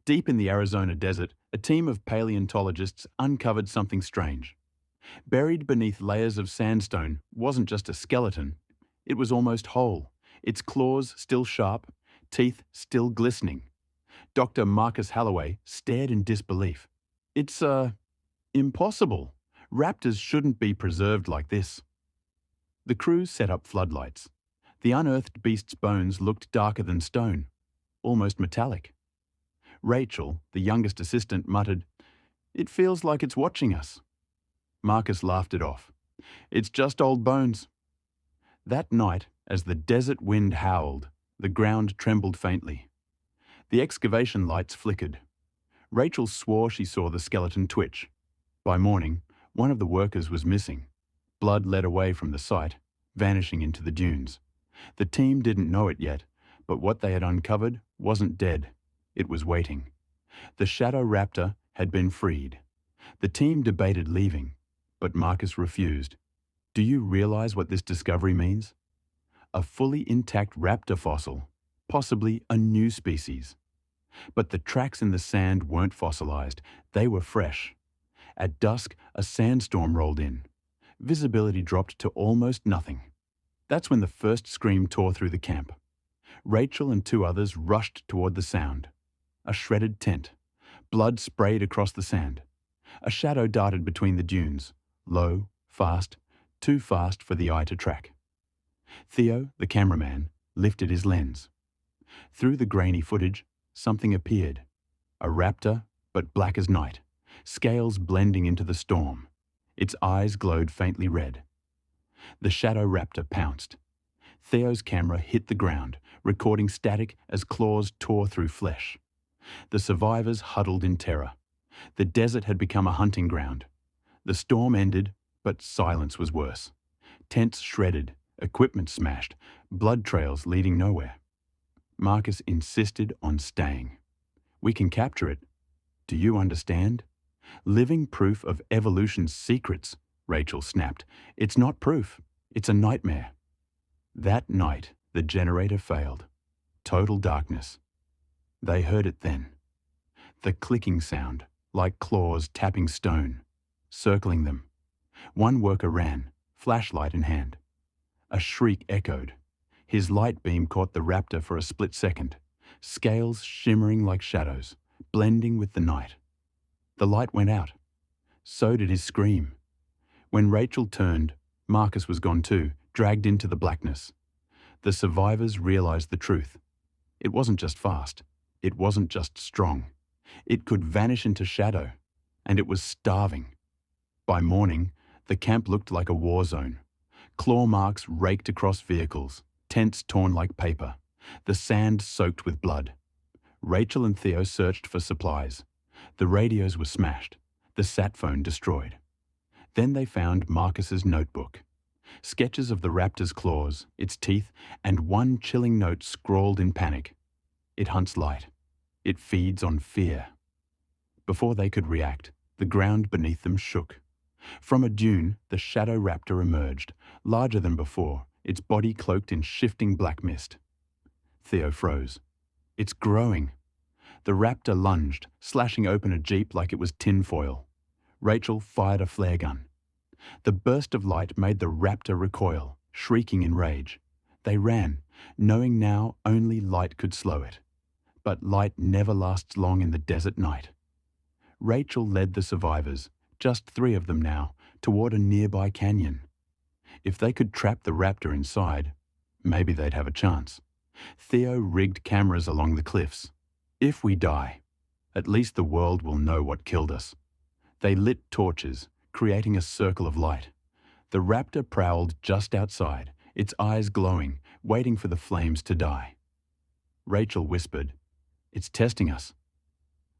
Deep in the Arizona desert, a team of paleontologists uncovered something strange. Buried beneath layers of sandstone wasn't just a skeleton, it was almost whole, its claws still sharp, teeth still glistening. Dr. Marcus Halloway stared in disbelief. It's, impossible. Raptors shouldn't be preserved like this. The crew set up floodlights. The unearthed beast's bones looked darker than stone, almost metallic. Rachel, the youngest assistant, muttered, "It feels like it's watching us." Marcus laughed it off. "It's just old bones." That night, as the desert wind howled, the ground trembled faintly. The excavation lights flickered. Rachel swore she saw the skeleton twitch. By morning, one of the workers was missing. Blood led away from the site, vanishing into the dunes. The team didn't know it yet, but what they had uncovered wasn't dead. It was waiting. The shadow raptor had been freed. The team debated leaving, but Marcus refused. "Do you realize what this discovery means? A fully intact raptor fossil, possibly a new species." But the tracks in the sand weren't fossilized, they were fresh. At dusk, a sandstorm rolled in. Visibility dropped to almost nothing. That's when the first scream tore through the camp. Rachel and two others rushed toward the sound. A shredded tent. Blood sprayed across the sand. A shadow darted between the dunes. Low, fast, too fast for the eye to track. Theo, the cameraman, lifted his lens. Through the grainy footage, something appeared. A raptor, but black as night, scales blending into the storm. Its eyes glowed faintly red. The shadow raptor pounced. Theo's camera hit the ground, recording static as claws tore through flesh. The survivors huddled in terror. The desert had become a hunting ground. The storm ended, but silence was worse. Tents shredded, equipment smashed, blood trails leading nowhere. Marcus insisted on staying. "We can capture it. Do you understand? Living proof of evolution's secrets," Rachel snapped. "It's not proof. It's a nightmare." That night, the generator failed. Total darkness. They heard it then. The clicking sound, like claws tapping stone, circling them. One worker ran, flashlight in hand. A shriek echoed. His light beam caught the raptor for a split second, scales shimmering like shadows, blending with the night. The light went out. So did his scream. When Rachel turned, Marcus was gone too, dragged into the blackness. The survivors realized the truth. It wasn't just fast. It wasn't just strong. It could vanish into shadow, and it was starving. By morning, the camp looked like a war zone. Claw marks raked across vehicles, tents torn like paper, the sand soaked with blood. Rachel and Theo searched for supplies. The radios were smashed, the sat phone destroyed. Then they found Marcus's notebook. Sketches of the raptor's claws, its teeth, and one chilling note scrawled in panic. "It hunts light. It feeds on fear." Before they could react, the ground beneath them shook. From a dune, the shadow raptor emerged, larger than before, its body cloaked in shifting black mist. Theo froze. "It's growing." The raptor lunged, slashing open a jeep like it was tinfoil. Rachel fired a flare gun. The burst of light made the raptor recoil, shrieking in rage. They ran, knowing now only light could slow it. But light never lasts long in the desert night. Rachel led the survivors, just 3 of them now, toward a nearby canyon. If they could trap the raptor inside, maybe they'd have a chance. Theo rigged cameras along the cliffs. "If we die, at least the world will know what killed us." They lit torches, creating a circle of light. The raptor prowled just outside, its eyes glowing, waiting for the flames to die. Rachel whispered, "It's testing us."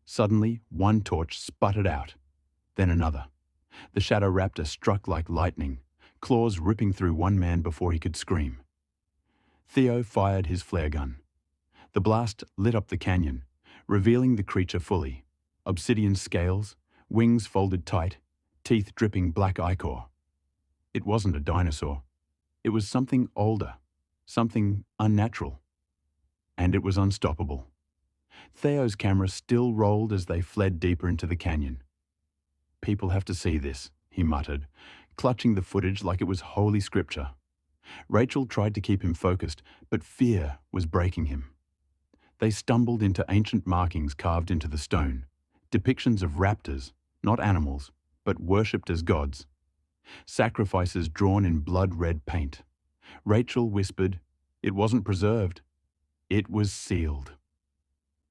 Suddenly, one torch sputtered out, then another. The shadow raptor struck like lightning, claws ripping through one man before he could scream. Theo fired his flare gun. The blast lit up the canyon, revealing the creature fully. Obsidian scales, wings folded tight, teeth dripping black ichor. It wasn't a dinosaur. It was something older, something unnatural. And it was unstoppable. Theo's camera still rolled as they fled deeper into the canyon. "People have to see this," he muttered, clutching the footage like it was holy scripture. Rachel tried to keep him focused, but fear was breaking him. They stumbled into ancient markings carved into the stone, depictions of raptors, not animals, but worshipped as gods. Sacrifices drawn in blood-red paint. Rachel whispered, "It wasn't preserved. It was sealed."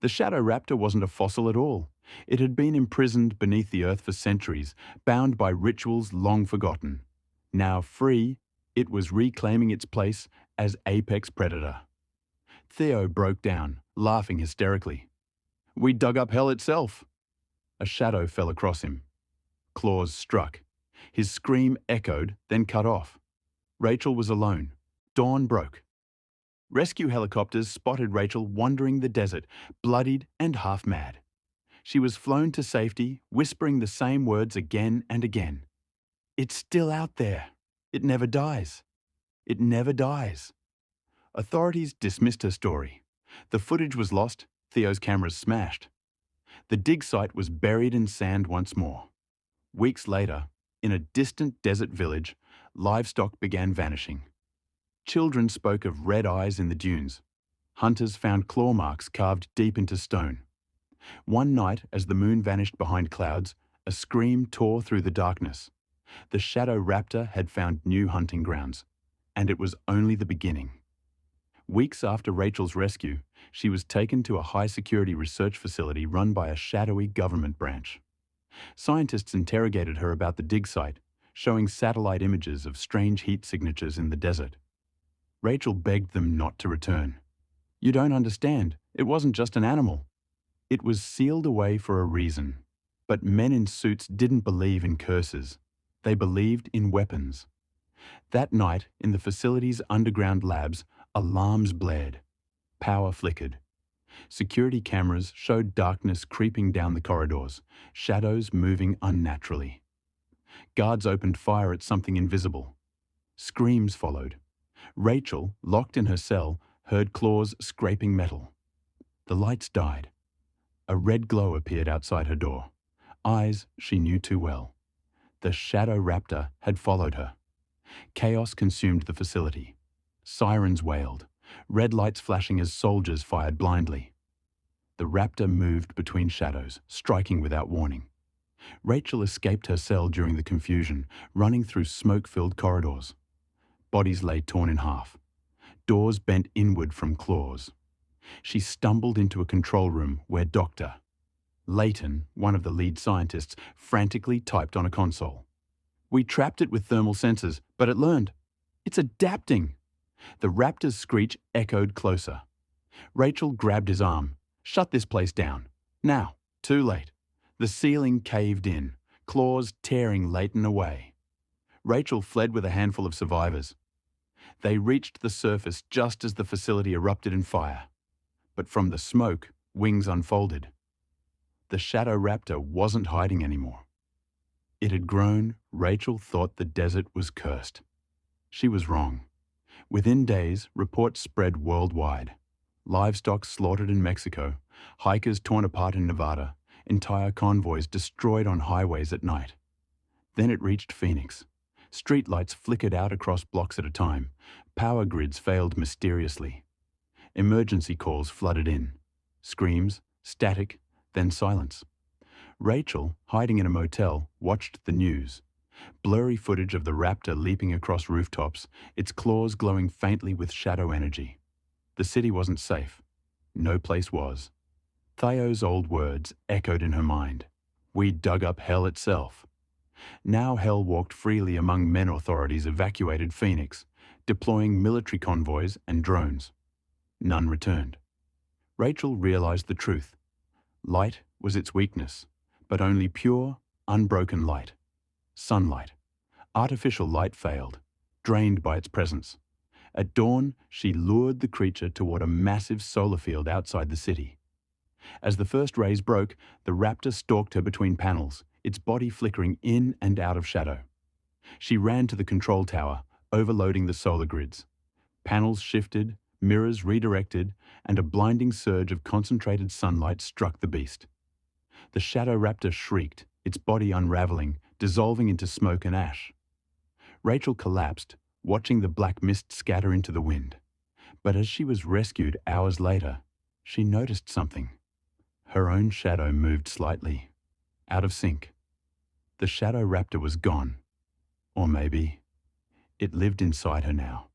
The shadow raptor wasn't a fossil at all. It had been imprisoned beneath the earth for centuries, bound by rituals long forgotten. Now free, it was reclaiming its place as apex predator. Theo broke down, laughing hysterically. "We dug up hell itself." A shadow fell across him. Claws struck. His scream echoed, then cut off. Rachel was alone. Dawn broke. Rescue helicopters spotted Rachel wandering the desert, bloodied and half mad. She was flown to safety, whispering the same words again and again. "It's still out there. It never dies. It never dies." Authorities dismissed her story. The footage was lost, Theo's cameras smashed. The dig site was buried in sand once more. Weeks later, in a distant desert village, livestock began vanishing. Children spoke of red eyes in the dunes. Hunters found claw marks carved deep into stone. One night, as the moon vanished behind clouds, a scream tore through the darkness. The shadow raptor had found new hunting grounds, and it was only the beginning. Weeks after Rachel's rescue, she was taken to a high-security research facility run by a shadowy government branch. Scientists interrogated her about the dig site, showing satellite images of strange heat signatures in the desert. Rachel begged them not to return. "You don't understand. It wasn't just an animal. It was sealed away for a reason." But men in suits didn't believe in curses. They believed in weapons. That night, in the facility's underground labs, alarms blared. Power flickered. Security cameras showed darkness creeping down the corridors, shadows moving unnaturally. Guards opened fire at something invisible. Screams followed. Rachel, locked in her cell, heard claws scraping metal. The lights died. A red glow appeared outside her door. Eyes she knew too well. The shadow raptor had followed her. Chaos consumed the facility. Sirens wailed, red lights flashing as soldiers fired blindly. The raptor moved between shadows, striking without warning. Rachel escaped her cell during the confusion, running through smoke-filled corridors. Bodies lay torn in half. Doors bent inward from claws. She stumbled into a control room where Dr. Layton, one of the lead scientists, frantically typed on a console. "We trapped it with thermal sensors, but it learned. It's adapting." The raptor's screech echoed closer. Rachel grabbed his arm. "Shut this place down. Now." Too late. The ceiling caved in, claws tearing Layton away. Rachel fled with a handful of survivors. They reached the surface just as the facility erupted in fire. But from the smoke, wings unfolded. The shadow raptor wasn't hiding anymore. It had grown. Rachel thought the desert was cursed. She was wrong. Within days, reports spread worldwide. Livestock slaughtered in Mexico, hikers torn apart in Nevada, entire convoys destroyed on highways at night. Then it reached Phoenix. Streetlights flickered out across blocks at a time. Power grids failed mysteriously. Emergency calls flooded in. Screams, static, then silence. Rachel, hiding in a motel, watched the news. Blurry footage of the raptor leaping across rooftops, its claws glowing faintly with shadow energy. The city wasn't safe. No place was. Theo's old words echoed in her mind. "We dug up hell itself." Now hell walked freely among men. Authorities evacuated Phoenix, deploying military convoys and drones. None returned. Rachel realized the truth. Light was its weakness, but only pure, unbroken light. Sunlight. Artificial light failed, drained by its presence. At dawn, she lured the creature toward a massive solar field outside the city. As the first rays broke, the raptor stalked her between panels, its body flickering in and out of shadow. She ran to the control tower, overloading the solar grids. Panels shifted, mirrors redirected, and a blinding surge of concentrated sunlight struck the beast. The shadow raptor shrieked, its body unraveling, dissolving into smoke and ash. Rachel collapsed, watching the black mist scatter into the wind. But as she was rescued hours later, she noticed something. Her own shadow moved slightly, out of sync. The shadow raptor was gone. Or maybe it lived inside her now.